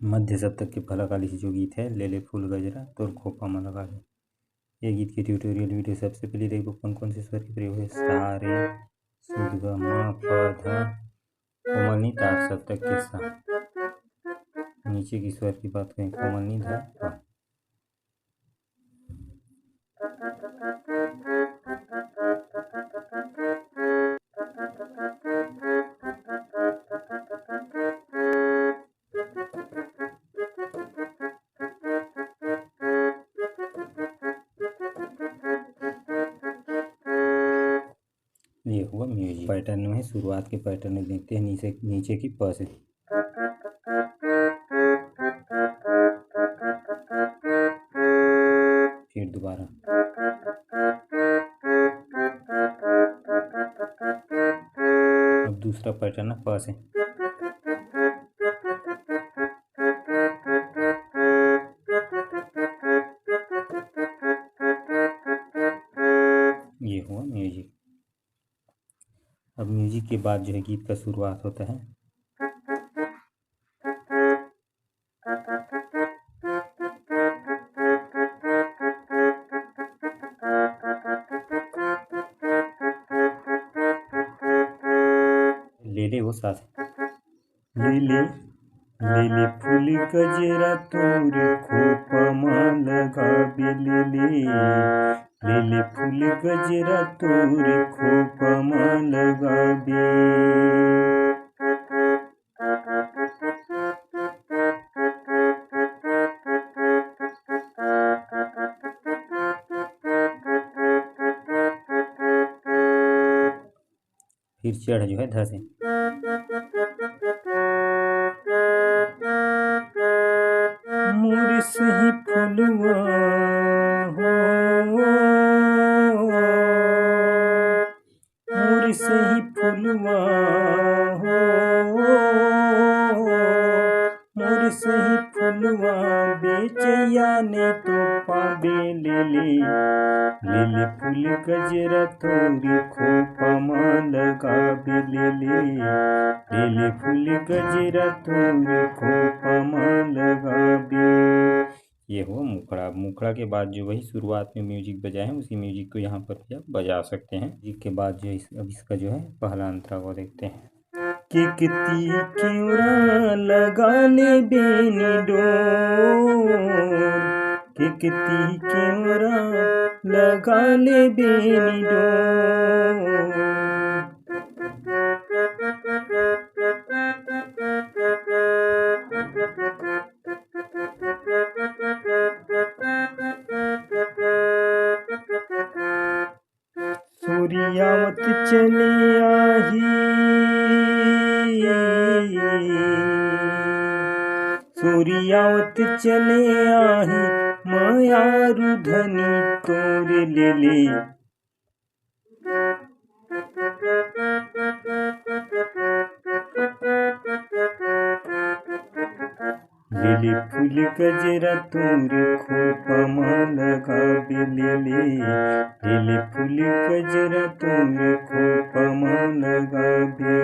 मध्य सप्तक के फलाकाली से जो गीत है, ले ले फूल गजरा तोर खोपा में लगा दे। ये गीत की ट्यूटोरियल वीडियो सबसे पहले देखो कौन कौन से स्वर के प्रयोग है। सा रे शुद्ध ग म प ध कोमलनी तार सप्तक के सा। नीचे की स्वर की बात करें, कोमलनी ध प। ये हुआ म्यूजिक। पैटर्न में शुरुआत के पैटर्न में देखते हैं नीचे की प से। फिर दोबारा अब दूसरा पैटर्न है प से। ये हुआ म्यूजिक। अब म्यूजिक के बाद जो है गीत का शुरुआत होता है। ले ले वो सा से। ले ले फूल गजरा तोर खोपा में लगा बे। ले फूल गजरा तोर खोपा में लगा बे। फिर चढ़ जो है ध से। मोर सही फुलवा हो, मोर सही फुलवा हो, मोर सही फुलवा बेचैया ने तो पाबे। ले फूल गजरा तोरी खोपा में लगा बे। ले फूल गजरा तोरी खोपा में लगा बे। ये हुआ मुखड़ा। मुखड़ा के बाद जो वही शुरुआत में म्यूजिक बजाए हैं उसी म्यूजिक को यहाँ पर भी आप बजा सकते हैं। म्यूजिक के बाद जो अब इसका जो है पहला अंतरा वो देखते हैं। कि किती क्यों लगाने बेनी डोर, कि किती क्यों लगाने बेनी डोर। सूर्यावत चले आही, सूर्यावत चले आही मायारू धनी तोर ले। ले फूल गजरा तोर खोपा में लगा बे। ले फूल गजरा तोर खोपा में लगा बे।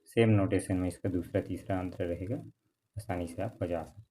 सेम नोटेशन में इसका दूसरा तीसरा अंतर रहेगा, आसानी से आप बजा सकते हैं।